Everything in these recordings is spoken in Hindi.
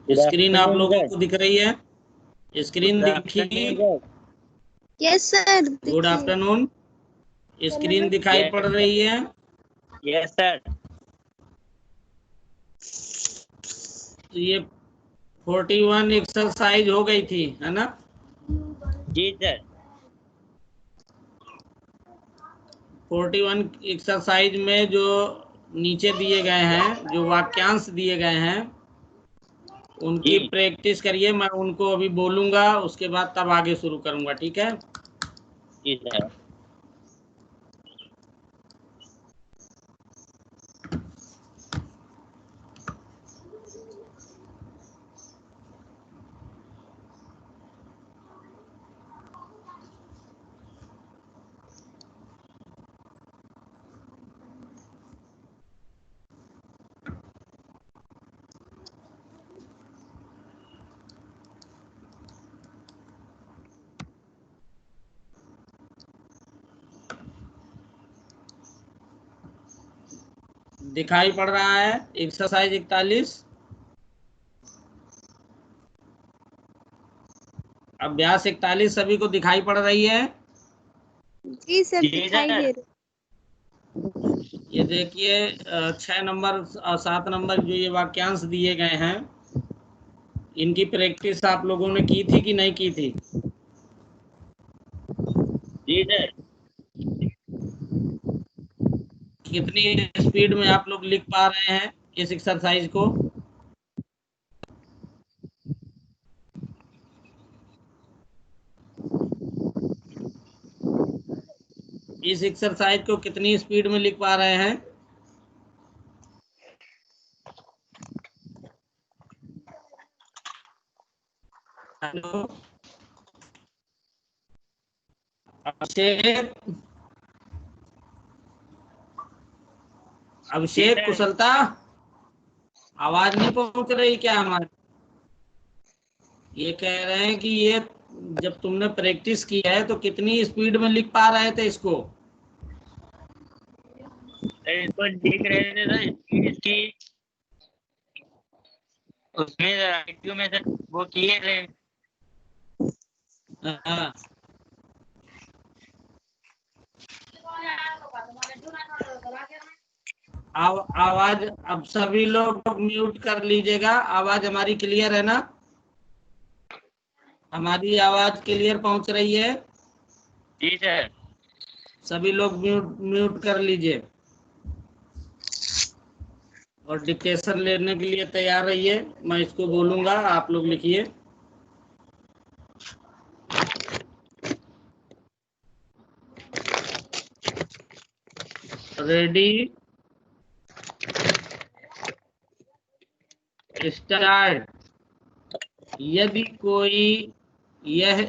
स्क्रीन आप लोगों को दिख रही है? स्क्रीन दिखी? Yes sir. Good afternoon. Screen दिखाई पड़ रही है? Yes sir. तो ये 41 एक्सरसाइज हो गई थी, है ना? जी सर। 41 एक्सरसाइज में जो नीचे दिए गए हैं, जो वाक्यांश दिए गए हैं, उनकी प्रैक्टिस करिए। मैं उनको अभी बोलूंगा, उसके बाद तब आगे शुरू करूंगा, ठीक है? जी सर। दिखाई पड़ रहा है एक्सरसाइज 41? अभ्यास 41 सभी को दिखाई पड़ रही है? जी सर, दिखाई दे रही। ये देखिए 6 नंबर और 7 नंबर जो ये वाक्यांश दिए गए हैं, इनकी प्रैक्टिस आप लोगों ने की थी कि नहीं की थी? जी सर। कितनी स्पीड में आप लोग लिख पा रहे हैं इस एक्सरसाइज को? इस एक्सरसाइज को कितनी स्पीड में लिख पा रहे हैं? हेलो अभिषेक, अभिषेक कुशलता, आवाज नहीं पहुंच रही क्या हमारी? ये कह रहे हैं कि ये जब तुमने प्रैक्टिस की है तो कितनी स्पीड में लिख पा रहे थे इसको? इसको लिख रहे थे सर, स्पीड इसकी उसमें IQ में सर वो किए थे। हाँ। आवाज अब सभी लोग म्यूट कर लीजिएगा। आवाज हमारी क्लियर है ना? हमारी आवाज क्लियर पहुंच रही है? जी सर। सभी लोग म्यूट कर लीजिए और डिक्टेशन लेने के लिए तैयार रहिए। मैं इसको बोलूंगा, आप लोग लिखिए। Ready, start. यदि कोई यह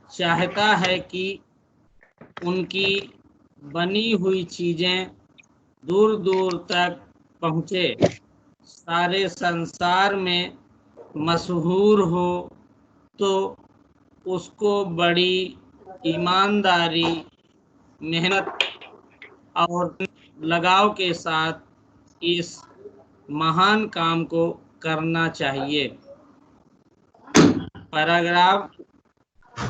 चाहता है कि उनकी बनी हुई चीजें दूर दूर तक पहुंचे, सारे संसार में मशहूर हो, तो उसको बड़ी ईमानदारी, मेहनत और लगाव के साथ इस महान काम को करना चाहिए। पैराग्राफ,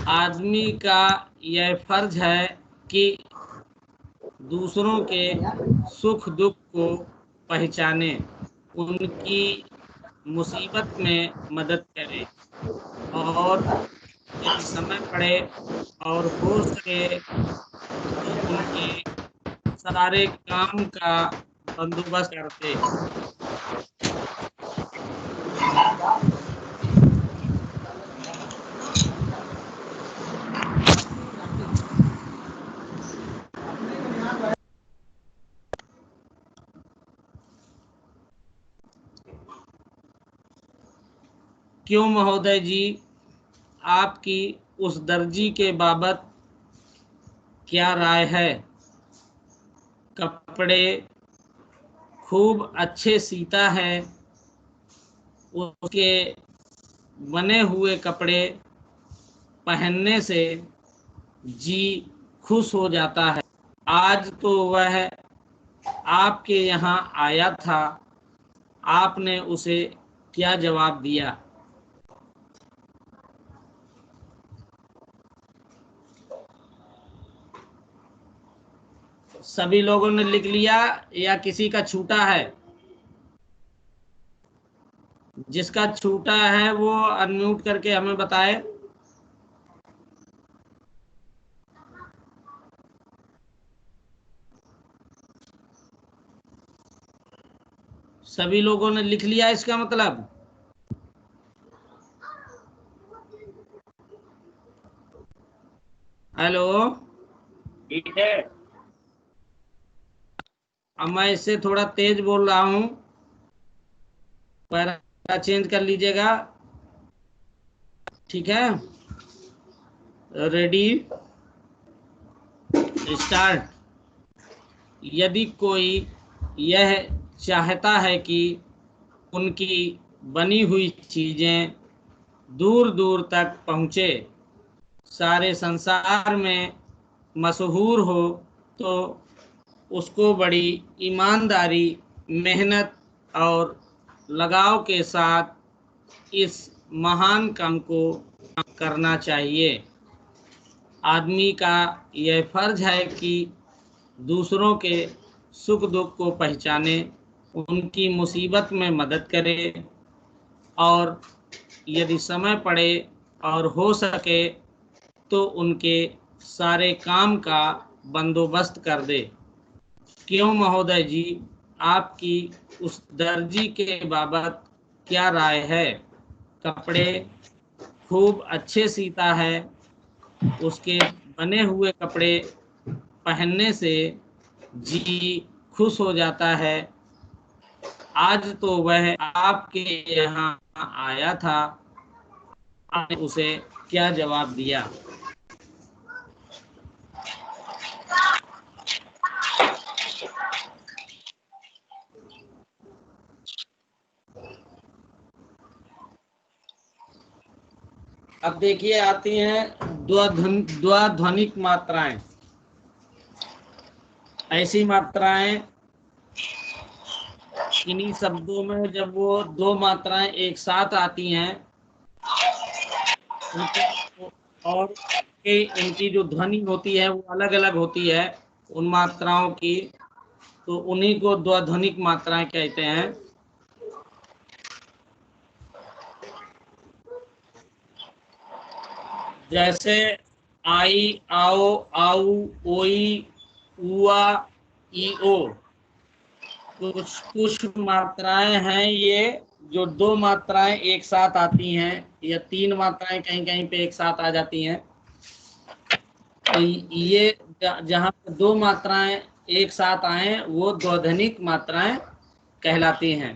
आदमी का यह फर्ज है कि दूसरों के सुख दुख को पहचाने, उनकी मुसीबत में मदद करे और यदि समय पड़े और हो सके तो उनके सारे काम का बंदोबस्त करते। क्यों महोदय जी, आपकी उस दर्जी के बाबत क्या राय है? कपड़े खूब अच्छे सीता है, उसके बने हुए कपड़े पहनने से जी खुश हो जाता है। आज तो वह आपके यहाँ आया था, आपने उसे क्या जवाब दिया? सभी लोगों ने लिख लिया या किसी का छूटा है? जिसका छूटा है वो अनम्यूट करके हमें बताए। सभी लोगों ने लिख लिया इसका मतलब? हेलो, जी सर। अब मैं इससे थोड़ा तेज बोल रहा हूँ, पैरा चेंज कर लीजिएगा। ठीक है, रेडी स्टार्ट। यदि कोई यह चाहता है कि उनकी बनी हुई चीजें दूर दूर तक पहुँचे, सारे संसार में मशहूर हो, तो उसको बड़ी ईमानदारी, मेहनत और लगाव के साथ इस महान काम को करना चाहिए। आदमी का यह फर्ज है कि दूसरों के सुख दुख को पहचाने, उनकी मुसीबत में मदद करे और यदि समय पड़े और हो सके तो उनके सारे काम का बंदोबस्त कर दे। क्यों महोदय जी, आपकी उस दर्जी के बाबत क्या राय है? कपड़े खूब अच्छे सीता है, उसके बने हुए कपड़े पहनने से जी खुश हो जाता है। आज तो वह आपके यहाँ आया था, आपने उसे क्या जवाब दिया? अब देखिए, आती हैं द्वध्वनिक मात्राएं। ऐसी मात्राएं, इन्हीं शब्दों में जब वो दो मात्राएं एक साथ आती हैं और इनकी जो ध्वनि होती है वो अलग अलग होती है उन मात्राओं की, तो उन्हीं को द्वध्वनिक मात्राएं कहते हैं। जैसे आई, आओ, आऊ, ओई, उआ, ईओ। कुछ कुछ मात्राएं हैं ये जो दो मात्राएं एक साथ आती हैं, या तीन मात्राएं कहीं कहीं पे एक साथ आ जाती हैं। तो ये जहाँ दो मात्राएं एक साथ आए वो द्वध्वनिक मात्राएं कहलाती हैं।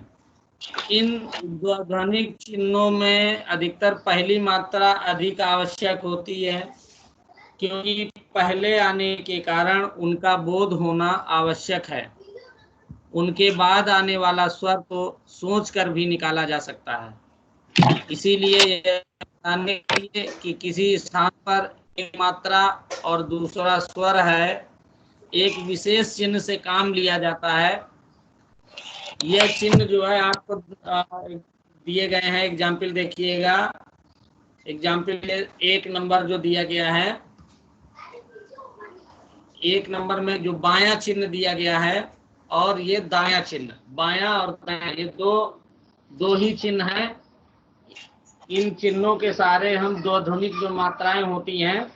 इन द्वध्वनिक चिन्हों में अधिकतर पहली मात्रा अधिक आवश्यक होती है, क्योंकि पहले आने के कारण उनका बोध होना आवश्यक है। उनके बाद आने वाला स्वर तो सोच कर भी निकाला जा सकता है। इसीलिए यह बताने के लिए कि किसी स्थान पर एक मात्रा और दूसरा स्वर है, एक विशेष चिन्ह से काम लिया जाता है। यह चिन्ह जो है आपको दिए गए हैं, एग्जाम्पल देखिएगा। एग्जाम्पल एक नंबर जो दिया गया है, एक नंबर में जो बायां चिन्ह दिया गया है और ये दायां चिन्ह, बायां और दायां, ये दो ही चिन्ह हैं। इन चिन्हों के सहारे हम द्वध्वनिक जो मात्राएं होती हैं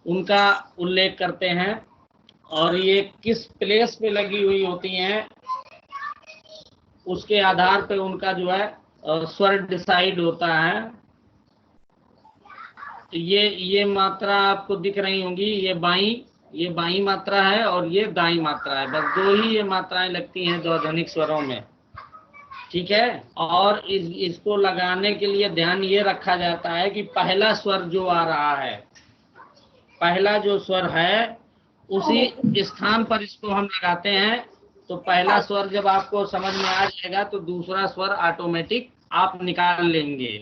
उनका उल्लेख करते हैं, और ये किस प्लेस पे लगी हुई होती हैं उसके आधार पे उनका जो है स्वर डिसाइड होता है। तो ये मात्रा आपको दिख रही होंगी, ये बाई मात्रा है और ये दाई मात्रा है। बस दो ही ये मात्राएं लगती हैं द्वध्वनिक स्वरों में। ठीक है, और इसको लगाने के लिए ध्यान ये रखा जाता है कि पहला स्वर जो आ रहा है, पहला जो स्वर है उसी स्थान पर इसको हम लगाते हैं। तो पहला स्वर जब आपको समझ में आ जाएगा तो दूसरा स्वर ऑटोमेटिक आप निकाल लेंगे।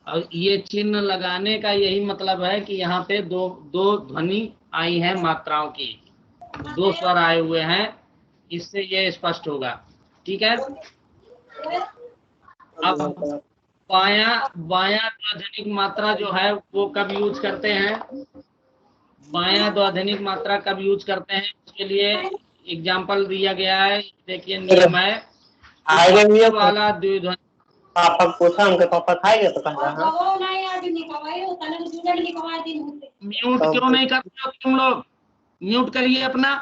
और ये चिन्ह लगाने का यही मतलब है कि यहाँ पे दो ध्वनि आई हैं मात्राओं की, 2 स्वर आए हुए हैं, इससे ये स्पष्ट होगा। ठीक है। अब बायां बायां द्विध्वनिक मात्रा जो है वो कब यूज करते हैं, बायां द्विध्वनिक मात्रा कब यूज करते हैं, उसके लिए एग्जाम्पल दिया गया है। देखिए नियम है, वाला द्विध्वनि। पापा पूछा, उनके पापा खाएंगे तो कहना म्यूट क्यों नहीं करते हो तुम लोग, म्यूट करिए अपना।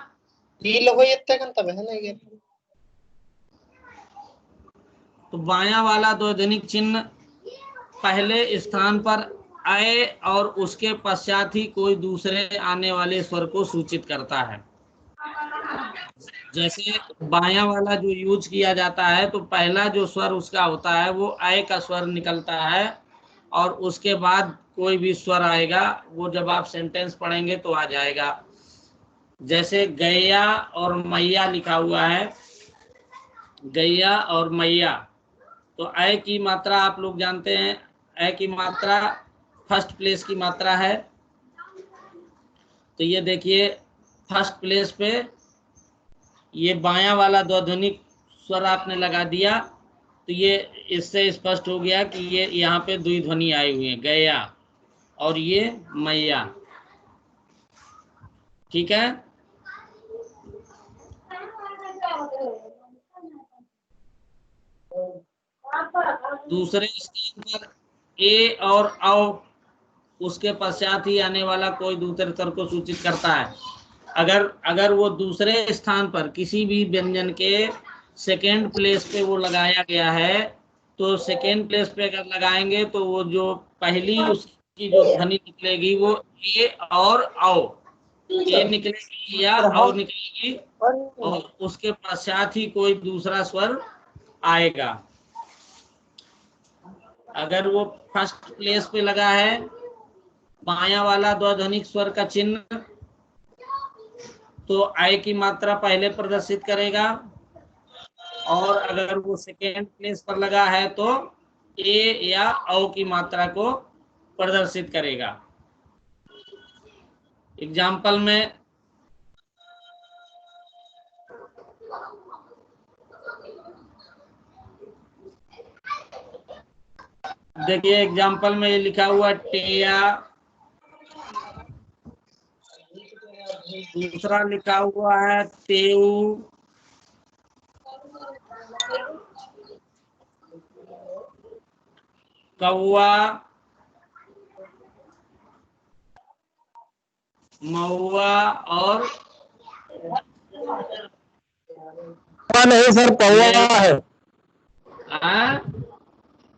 तो बायां वाला द्विध्वनिक चिन्ह पहले स्थान पर आए और उसके पश्चात ही कोई दूसरे आने वाले स्वर को सूचित करता है। जैसे बायां वाला जो यूज किया जाता है तो पहला जो स्वर उसका होता है वो आय का स्वर निकलता है, और उसके बाद कोई भी स्वर आएगा वो जब आप सेंटेंस पढ़ेंगे तो आ जाएगा। जैसे गैया और मैया लिखा हुआ है, गैया और मैया, तो अय की मात्रा आप लोग जानते हैं, अय की मात्रा फर्स्ट प्लेस की मात्रा है। तो ये देखिए फर्स्ट प्लेस पे ये बायां वाला द्विध्वनिक स्वर आपने लगा दिया, तो ये इससे स्पष्ट हो गया कि ये यहाँ पे द्विध्वनि आई हुई है, गया और ये मैया। ठीक है। दूसरे स्थान पर ए और औ, उसके पश्चात ही आने वाला कोई दूसरे स्वर को सूचित करता है। अगर वो दूसरे स्थान पर किसी भी व्यंजन के सेकेंड प्लेस पे वो लगाया गया है, तो सेकेंड प्लेस पे अगर लगाएंगे तो वो जो पहली उसकी जो ध्वनि निकलेगी वो ए और औ, ए निकलेगी या औ निकलेगी, और उसके पश्चात ही कोई दूसरा स्वर आएगा। अगर वो फर्स्ट प्लेस पे लगा है बायां वाला द्विध्वनिक स्वर का चिन्ह, तो आय की मात्रा पहले प्रदर्शित करेगा, और अगर वो सेकेंड प्लेस पर लगा है तो ए या औ की मात्रा को प्रदर्शित करेगा। एग्जाम्पल में देखिए, एग्जाम्पल में ये लिखा हुआ टेया, दूसरा लिखा हुआ है तेऊ, कौआ, महुआ और नहीं सर, पौवा है।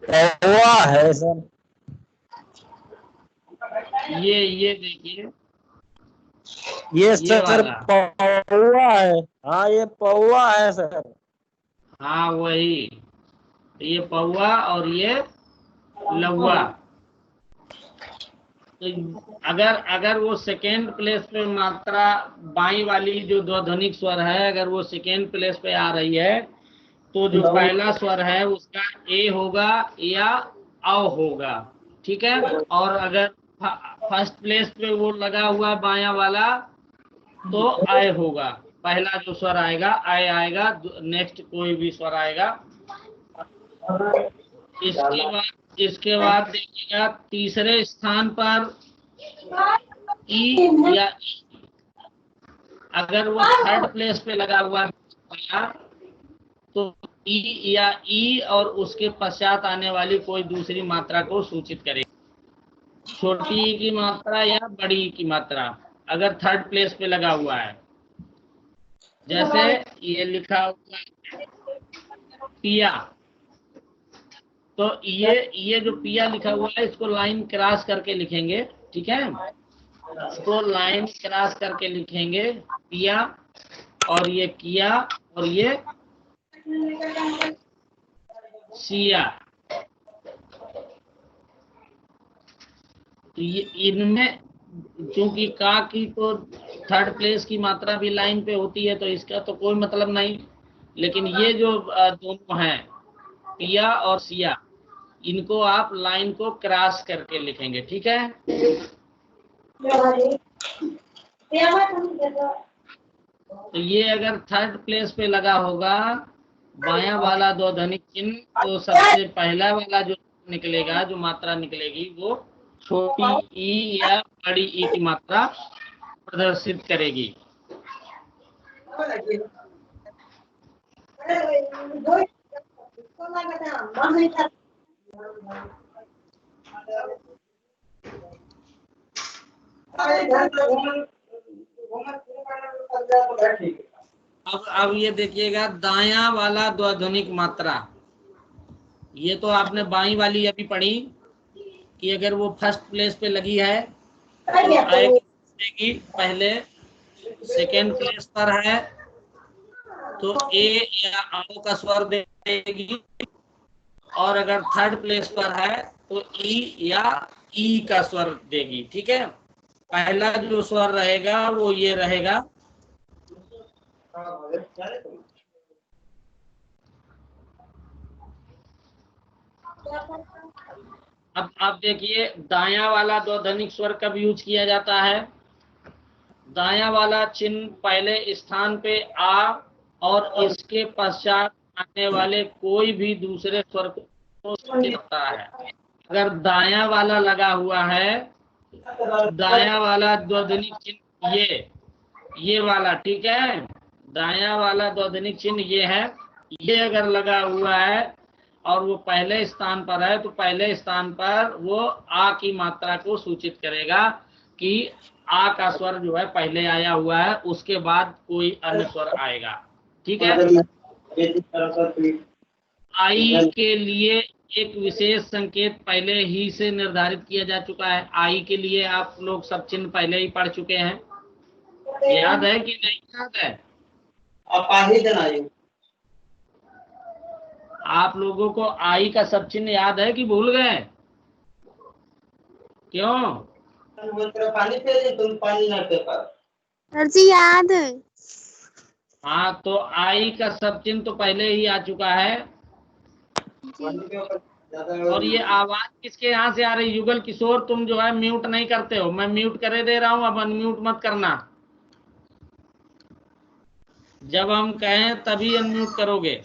पौवा है सर। ये देखिए, ये सर पौवा है। हाँ ये पौवा है सर। हाँ वही, ये पौवा और ये लौआ। तो अगर वो सेकेंड प्लेस पे मात्रा बाई वाली जो द्विध्वनिक स्वर है, अगर वो सेकेंड प्लेस पे आ रही है, तो जो पहला स्वर है उसका ए होगा या औ होगा। ठीक है। और अगर फर्स्ट प्लेस पे वो लगा हुआ बायां वाला तो आय होगा, पहला जो स्वर आएगा आय आएगा, नेक्स्ट कोई भी स्वर आएगा। इसके बाद देखिएगा तीसरे स्थान पर ई या ई, अगर वो थर्ड प्लेस पे लगा हुआ है तो ई या ई और उसके पश्चात आने वाली कोई दूसरी मात्रा को सूचित करेगा। छोटी ई की मात्रा या बड़ी ई की मात्रा अगर थर्ड प्लेस पे लगा हुआ है, जैसे ये लिखा हुआ है पिया, तो ये जो पिया लिखा हुआ है इसको लाइन क्रॉस करके लिखेंगे। ठीक है, इसको लाइन क्रॉस करके लिखेंगे पिया, और ये किया और ये सिया। तो ये इनमें क्योंकि का की तो थर्ड प्लेस की मात्रा भी लाइन पे होती है तो इसका तो कोई मतलब नहीं, लेकिन ये जो दोनों हैं पिया और सिया, इनको आप लाइन को क्रॉस करके लिखेंगे। ठीक है। तो ये अगर थर्ड प्लेस पे लगा होगा बायां वाला द्वंद्विक चिन्ह, तो सबसे पहला वाला जो निकलेगा, जो मात्रा निकलेगी, वो छोटी ई या बड़ी ई की मात्रा प्रदर्शित करेगी। अब ये देखिएगा दायां वाला द्वंद्विक मात्रा, ये तो आपने बाई वाली अभी पढ़ी कि अगर वो फर्स्ट प्लेस पे लगी है तो आएगी पहले, सेकेंड प्लेस पर है तो ए या आओ का स्वर देगी, और अगर थर्ड प्लेस पर है तो ई या ई का स्वर देगी। ठीक है, पहला जो स्वर रहेगा वो ये रहेगा। अब आप देखिए दायां वाला द्वंद्विक स्वर कब यूज किया जाता है। दायां वाला चिन्ह पहले स्थान पे आ और इसके पश्चात आने वाले कोई भी दूसरे स्वर को होता है। अगर दायां वाला लगा हुआ है, दायां वाला द्वंद्विक चिन्ह ये वाला, ठीक है, दायां वाला द्वंद्विक चिन्ह ये है, ये अगर लगा हुआ है और वो पहले स्थान पर है, तो पहले स्थान पर वो आ की मात्रा को सूचित करेगा कि आ का स्वर जो है पहले आया हुआ है, उसके बाद कोई अन्य स्वर आएगा। ठीक है, आई के लिए एक विशेष संकेत पहले ही से निर्धारित किया जा चुका है। आई के लिए आप लोग सब चिन्ह पहले ही पढ़ चुके हैं, याद है कि नहीं याद है? आप लोगों को आई का सब चिन्ह याद है कि भूल गए? क्यों? सर जी याद है। हाँ, तो आई का सब चिन्ह तो पहले ही आ चुका है। और ये आवाज किसके यहाँ से आ रही? युगल किशोर, तुम जो है म्यूट नहीं करते हो, मैं म्यूट करे दे रहा हूँ, अब अनम्यूट मत करना। जब हम कहें तभी अनम्यूट करोगे।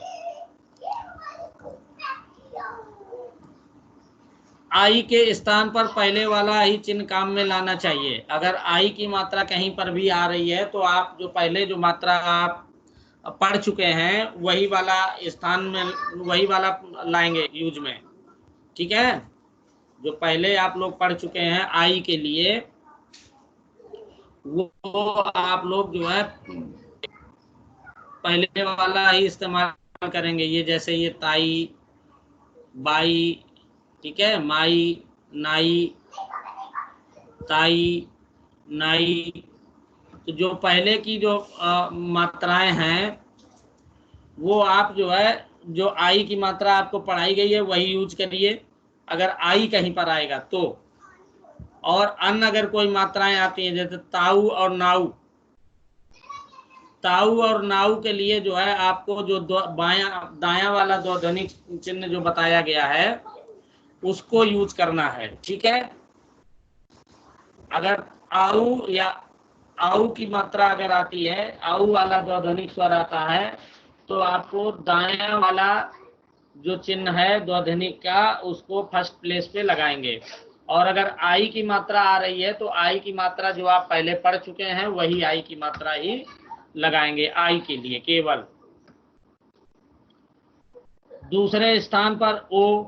आई के स्थान पर पहले वाला ही चिन्ह काम में लाना चाहिए। अगर आई की मात्रा कहीं पर भी आ रही है तो आप जो पहले जो मात्रा आप पढ़ चुके हैं वही वाला स्थान में, वही वाला लाएंगे यूज में। ठीक है, जो पहले आप लोग पढ़ चुके हैं आई के लिए, वो आप लोग जो है पहले वाला ही इस्तेमाल करेंगे। ये जैसे ये ताई, बाई, ठीक है, माई, नाई, ताई, नाई, तो जो पहले की जो मात्राएं हैं वो आप जो है, जो आई की मात्रा आपको पढ़ाई गई है वही यूज करिए अगर आई कहीं पर आएगा तो। और अन्य अगर कोई मात्राएं आती हैं जैसे ताऊ और नाऊ, ताऊ और नाऊ के लिए जो है आपको जो दायां वाला द्वंद्विक चिन्ह जो बताया गया है उसको यूज करना है। ठीक है, अगर आऊ या आऊ की मात्रा अगर आती है, आऊ वाला द्वंद्विक स्वर आता है, तो आपको दायां वाला जो चिन्ह है द्वंद्विक का उसको फर्स्ट प्लेस पे लगाएंगे। और अगर आई की मात्रा आ रही है तो आई की मात्रा जो आप पहले पढ़ चुके हैं वही आई की मात्रा ही लगाएंगे आई के लिए केवल। दूसरे स्थान पर ओ,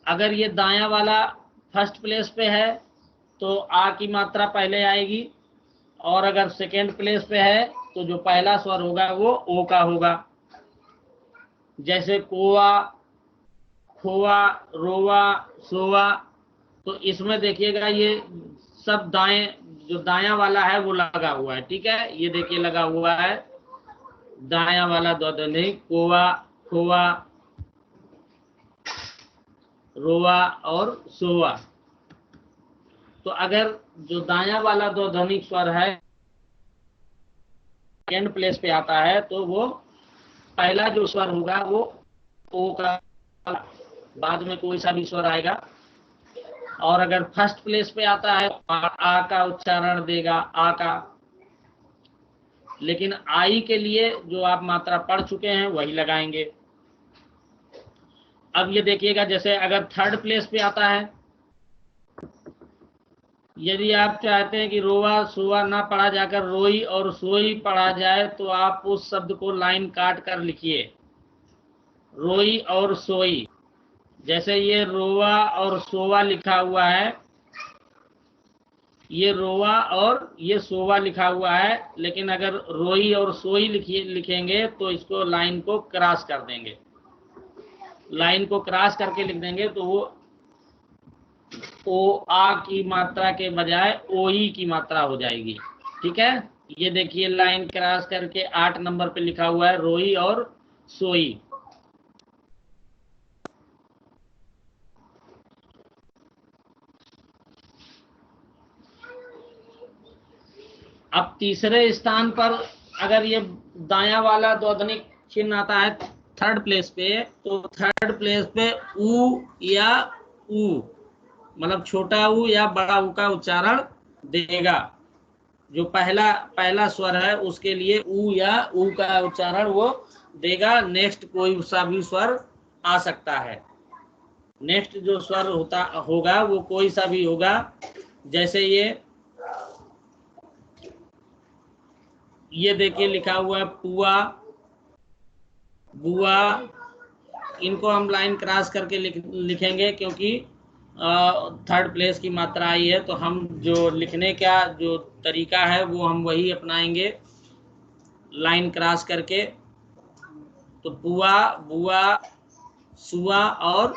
अगर ये दायां वाला फर्स्ट प्लेस पे है तो आ की मात्रा पहले आएगी, और अगर सेकेंड प्लेस पे है तो जो पहला स्वर होगा वो ओ का होगा। जैसे कोवा, खोवा, रोवा, सोवा, तो इसमें देखिएगा ये सब दाएं, जो दायां वाला है वो लगा हुआ है। ठीक है, ये देखिए लगा हुआ है दायां वाला द्वंद्विक, कोवा, खोवा, रोवा और सोवा। तो अगर जो दायां वाला द्वंद्विक स्वर है सेकेंड प्लेस पे आता है तो वो पहला जो स्वर होगा वो ओ का, बाद में कोई सा भी स्वर आएगा और अगर फर्स्ट प्लेस पे आता है तो आ का उच्चारण देगा, आ का। लेकिन आई के लिए जो आप मात्रा पढ़ चुके हैं वही लगाएंगे। अब ये देखिएगा, जैसे अगर थर्ड प्लेस पे आता है, यदि आप चाहते हैं कि रोवा सोवा ना पढ़ा जाकर रोई और सोई पढ़ा जाए तो आप उस शब्द को लाइन काट कर लिखिए, रोई और सोई। जैसे ये रोवा और सोवा लिखा हुआ है, ये रोवा और ये सोवा लिखा हुआ है, लेकिन अगर रोई और सोई लिखेंगे तो इसको लाइन को क्रॉस कर देंगे। लाइन को क्रॉस करके लिख देंगे तो वो ओ आ की मात्रा के बजाय ओ ई की मात्रा हो जाएगी। ठीक है, ये देखिए लाइन क्रॉस करके 8 नंबर पे लिखा हुआ है रोई और सोई। अब तीसरे स्थान पर अगर ये दाया वाला द्वंद्विक चिन्ह आता है थर्ड प्लेस पे, तो थर्ड प्लेस पे ऊ या ऊ, मतलब छोटा ऊ या बड़ा ऊ का उच्चारण देगा। जो पहला स्वर है उसके लिए ऊ या ऊ का उच्चारण वो देगा। नेक्स्ट कोई सा भी स्वर आ सकता है। नेक्स्ट जो स्वर होगा वो कोई सा भी होगा। जैसे ये देखिए लिखा हुआ है पुआ, बुआ। इनको हम लाइन क्रॉस करके लिखेंगे क्योंकि थर्ड प्लेस की मात्रा आई है, तो हम जो लिखने का जो तरीका है वो हम वही अपनाएंगे, लाइन क्रॉस करके। तो बुआ, बुआ, सुआ और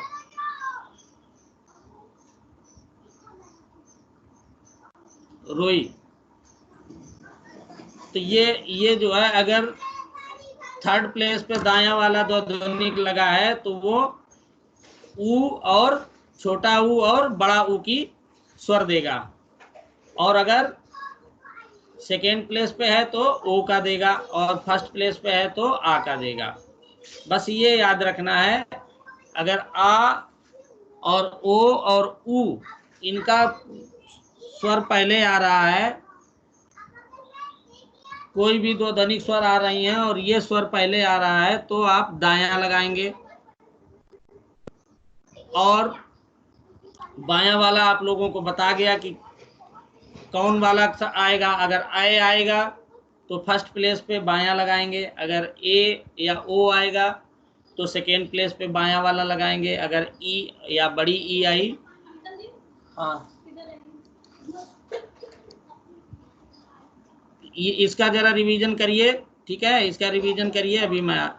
रोई। तो ये जो है, अगर थर्ड प्लेस पे दाया वाला द्वंद्विक लगा है तो वो ऊ और छोटा ऊ और बड़ा ऊ की स्वर देगा, और अगर सेकेंड प्लेस पे है तो ओ का देगा, और फर्स्ट प्लेस पे है तो आ का देगा। बस ये याद रखना है। अगर आ और ओ और ऊ इनका स्वर पहले आ रहा है, कोई भी दो ध्वनिक स्वर आ रही हैं और ये स्वर पहले आ रहा है, तो आप दायां लगाएंगे। और बायां वाला आप लोगों को बता गया कि कौन वाला आएगा। अगर ए आएगा तो फर्स्ट प्लेस पे बायां लगाएंगे, अगर ए या ओ आएगा तो सेकेंड प्लेस पे बायां वाला लगाएंगे। अगर ई या बड़ी ई आई, हाँ, इसका जरा रिवीजन करिए। ठीक है, इसका रिवीजन करिए अभी मैं।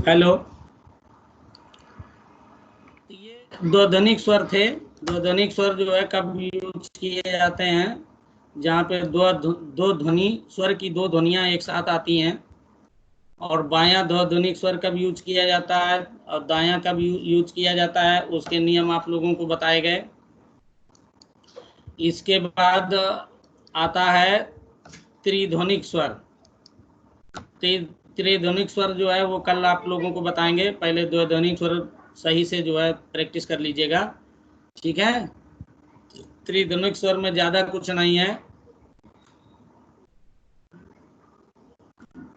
हेलो। ये द्वंद्विक स्वर थे। द्वंद्विक स्वर जो है कब यूज किए जाते हैं, जहाँ पे दो ध्वनि, स्वर की दो ध्वनियाँ एक साथ आती हैं। और बायां द्वंद्विक स्वर कब यूज किया जाता है और दायां कब यूज किया जाता है, उसके नियम आप लोगों को बताए गए। इसके बाद आता है त्रिध्वनिक स्वर। त्रिध्वनिक स्वर जो है वो कल आप लोगों को बताएंगे। पहले द्वंद्विक स्वर सही से जो है प्रैक्टिस कर लीजिएगा, ठीक है। त्रिध्वनिक स्वर में ज्यादा कुछ नहीं है।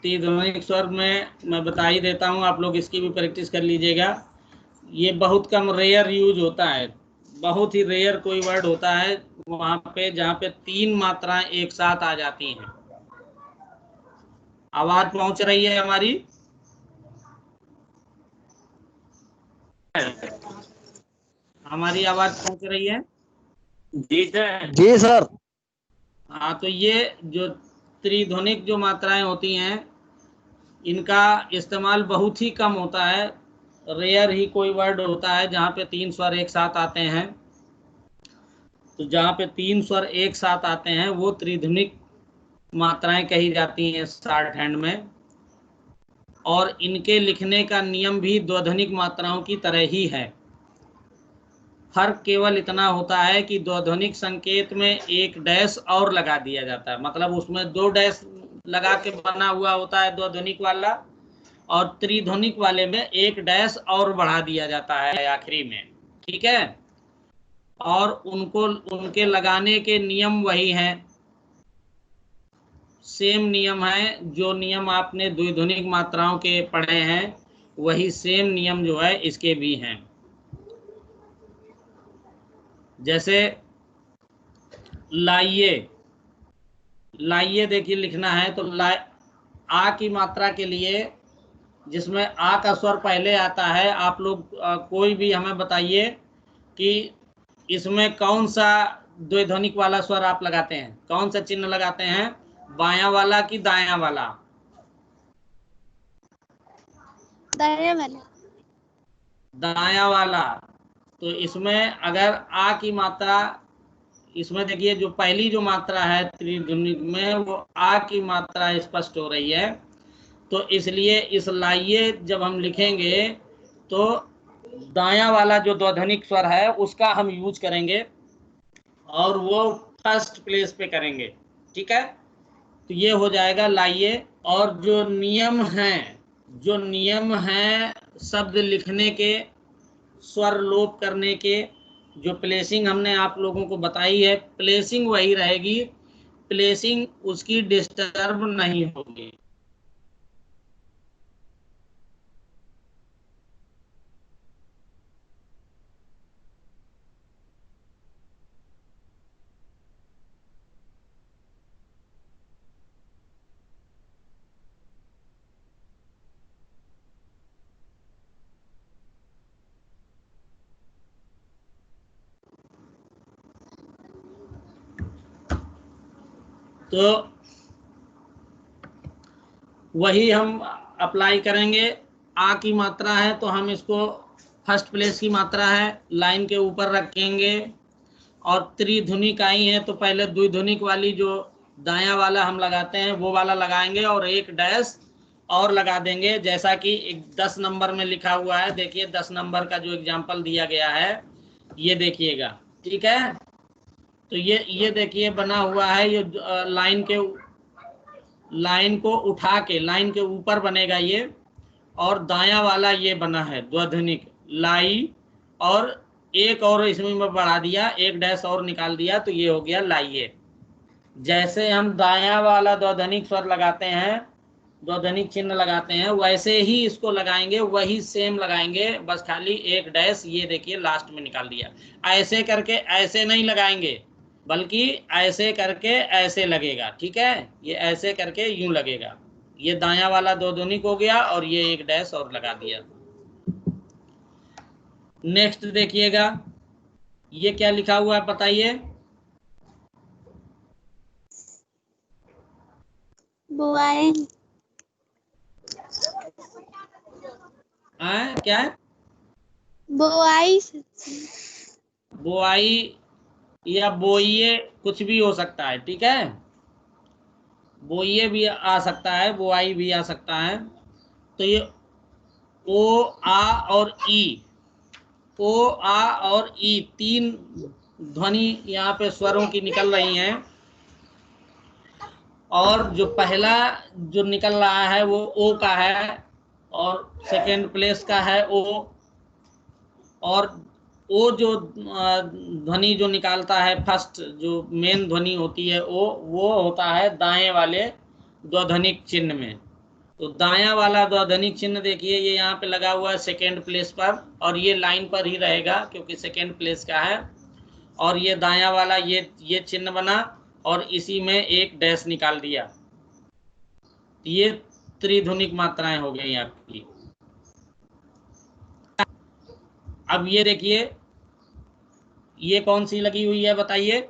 त्रिध्वनिक स्वर में मैं बता ही देता हूँ, आप लोग इसकी भी प्रैक्टिस कर लीजिएगा। ये बहुत कम रेयर यूज होता है, बहुत ही रेयर कोई वर्ड होता है वहां पे जहाँ पे 3 मात्राएं एक साथ आ जाती हैं। आवाज पहुंच रही है हमारी? हमारी आवाज पहुंच रही है? जी सर। जी सर। हाँ, तो ये जो त्रिध्वनिक जो मात्राएं होती हैं, इनका इस्तेमाल बहुत ही कम होता है। रेयर ही कोई वर्ड होता है जहाँ पे 3 स्वर एक साथ आते हैं। तो जहाँ पे 3 स्वर एक साथ आते हैं वो त्रिध्वनिक मात्राएं कही जाती हैं शॉर्ट हैंड में। और इनके लिखने का नियम भी द्वंद्विक मात्राओं की तरह ही है। फर्क केवल इतना होता है कि द्वंद्विक संकेत में एक डैश और लगा दिया जाता है, मतलब उसमें 2 डैश लगा के बना हुआ होता है द्वंद्विक वाला, और त्रिध्वनिक वाले में एक डैश और बढ़ा दिया जाता है आखिरी में, ठीक है। और उनके लगाने के नियम वही हैं, सेम नियम है। जो नियम आपने द्विध्वनिक मात्राओं के पढ़े हैं वही सेम नियम जो है इसके भी हैं। जैसे लाइए, लाइए देखिए लिखना है तो आ की मात्रा के लिए जिसमें आ का स्वर पहले आता है, आप लोग कोई भी हमें बताइए कि इसमें कौन सा द्विध्वनिक वाला स्वर आप लगाते हैं, कौन सा चिन्ह लगाते हैं, बायां वाला कि दायां वाला? दाया वाला। दायां वाला। तो इसमें अगर आ की मात्रा, इसमें देखिए जो पहली जो मात्रा है त्रिध्वनिक में वो आ की मात्रा स्पष्ट हो रही है, तो इसलिए इस लाइए जब हम लिखेंगे तो दायां वाला जो द्वंद्विक स्वर है उसका हम यूज करेंगे और वो फर्स्ट प्लेस पे करेंगे, ठीक है। तो ये हो जाएगा लाइए। और जो नियम हैं, जो नियम हैं शब्द लिखने के, स्वर लोप करने के, जो प्लेसिंग हमने आप लोगों को बताई है, प्लेसिंग वही रहेगी, प्लेसिंग उसकी डिस्टर्ब नहीं होगी। तो वही हम अप्लाई करेंगे। आ की मात्रा है तो हम इसको फर्स्ट प्लेस की मात्रा है, लाइन के ऊपर रखेंगे। और त्रिध्वनिक आई है तो पहले द्विध्वनिक वाली जो दायां वाला हम लगाते हैं वो वाला लगाएंगे और एक डैश और लगा देंगे, जैसा कि 10 नंबर में लिखा हुआ है। देखिए 10 नंबर का जो एग्जाम्पल दिया गया है ये देखिएगा, ठीक है। तो ये देखिए बना हुआ है, ये लाइन को उठा के लाइन के ऊपर बनेगा ये, और दायां वाला ये बना है द्वंद्विक लाई, और एक और इसमें मैं बढ़ा दिया, एक डैश और निकाल दिया, तो ये हो गया लाइए। जैसे हम दायां वाला द्वंद्विक स्वर लगाते हैं, द्वंद्विक चिन्ह लगाते हैं, वैसे ही इसको लगाएंगे, वही सेम लगाएंगे, बस खाली एक डैश ये देखिए लास्ट में निकाल दिया। ऐसे करके ऐसे नहीं लगाएंगे, बल्कि ऐसे करके ऐसे लगेगा, ठीक है। ये ऐसे करके यूं लगेगा। ये दायां वाला द्वंद्विक हो गया और ये एक डैश और लगा दिया। नेक्स्ट देखिएगा, ये क्या लिखा हुआ है बताइए? बुआई। क्या है? बोआई सर। बोआई या बोइये, कुछ भी हो सकता है, ठीक है। बोइये भी आ सकता है, बोआई भी आ सकता है। तो ये ओ, आ और ई, ओ, आ और ई, तीन ध्वनि यहाँ पे स्वरों की निकल रही हैं। और जो पहला जो निकल रहा है वो ओ का है, और सेकेंड प्लेस का है ओ। और ओ जो ध्वनि जो निकालता है, फर्स्ट जो मेन ध्वनि होती है ओ, वो होता है दाएं वाले द्वंद्वनिक चिन्ह में। तो दायां वाला द्वंद्वनिक चिन्ह देखिए, ये यहाँ पे लगा हुआ है सेकेंड प्लेस पर, और ये लाइन पर ही रहेगा क्योंकि सेकेंड प्लेस का है। और ये दायां वाला ये चिन्ह बना, और इसी में एक डैश निकाल दिया। ये त्रिध्वनिक मात्राएं हो गई आपकी। अब ये देखिए, ये कौन सी लगी हुई है बताइए?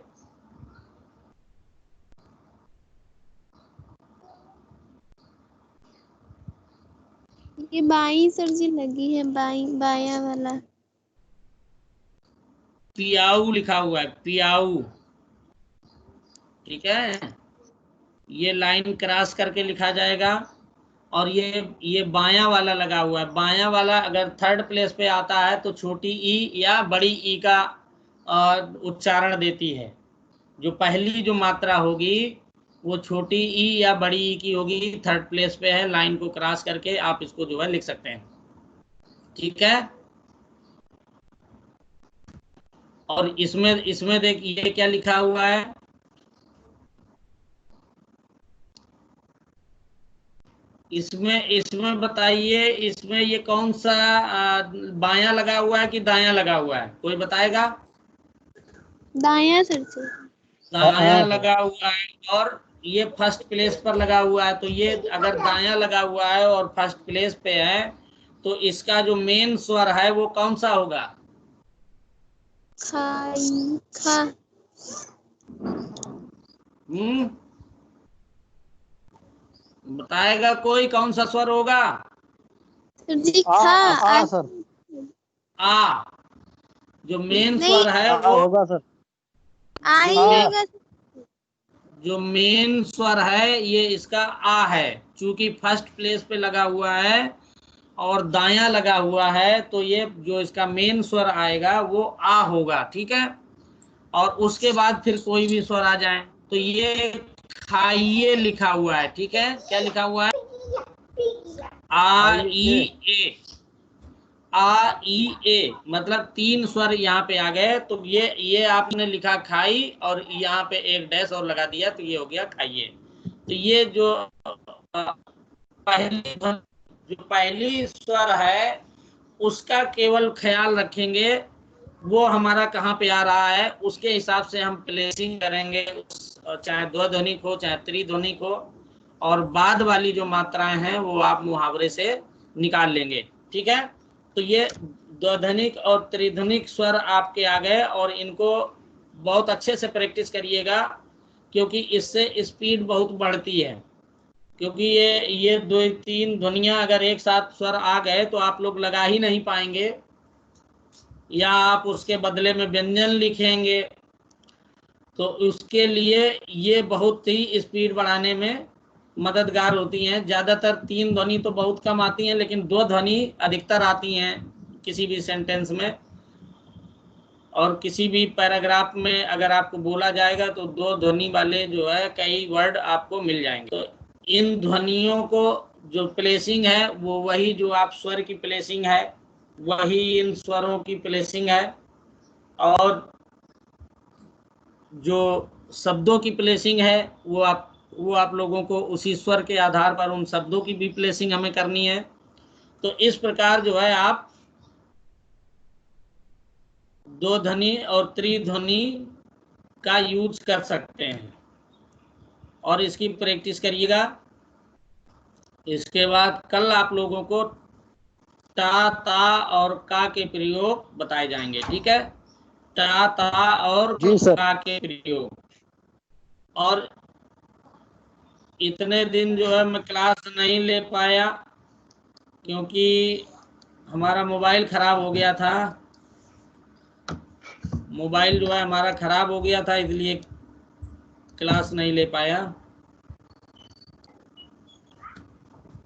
ये बाई सर जी लगी है, बाई बाया वाला। पियाऊ लिखा हुआ है, पियाऊ, ठीक है। ये लाइन क्रॉस करके लिखा जाएगा। और ये बायां वाला लगा हुआ है। बायां वाला अगर थर्ड प्लेस पे आता है तो छोटी ई या बड़ी ई का उच्चारण देती है। जो पहली जो मात्रा होगी वो छोटी ई या बड़ी ई की होगी, थर्ड प्लेस पे है। लाइन को क्रॉस करके आप इसको जो है लिख सकते हैं, ठीक है। और इसमें देखिए क्या लिखा हुआ है। इसमें इसमें बताइए, इसमें ये कौन सा बायां लगा हुआ है कि दायां लगा हुआ है? कोई बताएगा? दाया सर जी। दायां लगा हुआ है, और ये फर्स्ट प्लेस पर लगा हुआ है। तो ये अगर दायां लगा हुआ है और फर्स्ट प्लेस पे है, तो इसका जो मेन स्वर है वो कौन सा होगा? खाई खा। बताएगा कोई कौन सा स्वर होगा? सर जी खा। आ सर, आ। जो मेन नहीं, स्वर है आ वो, होगा सर। आई जो मे, होगा। जो मेन स्वर है ये इसका आ है। चूंकि फर्स्ट प्लेस पे लगा हुआ है और दायां लगा हुआ है, तो ये जो इसका मेन स्वर आएगा वो आ होगा, ठीक है। और उसके बाद फिर कोई भी स्वर आ जाए। तो ये खाइए लिखा हुआ है, ठीक है। क्या लिखा हुआ है? आ ई ए, आ ई ए, मतलब तीन स्वर यहाँ पे आ गए। तो ये आपने लिखा खाई, और यहाँ पे एक डैश और लगा दिया, तो ये हो गया खाइए। तो ये जो पहली जो पहली स्वर है उसका केवल ख्याल रखेंगे, वो हमारा कहाँ पे आ रहा है, उसके हिसाब से हम प्लेसिंग करेंगे, चाहे द्वंद्वनिक हो चाहे त्रिध्वनिक हो। और बाद वाली जो मात्राएं हैं वो आप मुहावरे से निकाल लेंगे, ठीक है। तो ये द्वंद्वनिक और त्रिध्वनिक स्वर आपके आ गए, और इनको बहुत अच्छे से प्रैक्टिस करिएगा, क्योंकि इससे स्पीड बहुत बढ़ती है। क्योंकि ये दो तीन ध्वनियां अगर एक साथ स्वर आ गए तो आप लोग लगा ही नहीं पाएंगे, या आप उसके बदले में व्यंजन लिखेंगे। तो उसके लिए ये बहुत ही स्पीड बढ़ाने में मददगार होती हैं। ज़्यादातर तीन ध्वनि तो बहुत कम आती हैं, लेकिन दो ध्वनि अधिकतर आती हैं किसी भी सेंटेंस में। और किसी भी पैराग्राफ में अगर आपको बोला जाएगा तो दो ध्वनि वाले जो है कई वर्ड आपको मिल जाएंगे। तो इन ध्वनियों को जो प्लेसिंग है वो वही जो आप स्वर की प्लेसिंग है, वही इन स्वरों की प्लेसिंग है। और जो शब्दों की प्लेसिंग है वो आप लोगों को उसी स्वर के आधार पर उन शब्दों की भी प्लेसिंग हमें करनी है। तो इस प्रकार जो है आप दो ध्वनि और त्रिध्वनि का यूज कर सकते हैं, और इसकी प्रैक्टिस करिएगा। इसके बाद कल आप लोगों को टा, ता और का के प्रयोग बताए जाएंगे, ठीक है। टा, ता और जी सर। का के प्रयोग। और इतने दिन जो है मैं क्लास नहीं ले पाया, क्योंकि हमारा मोबाइल खराब हो गया था, मोबाइल जो है हमारा खराब हो गया था, इसलिए क्लास नहीं ले पाया।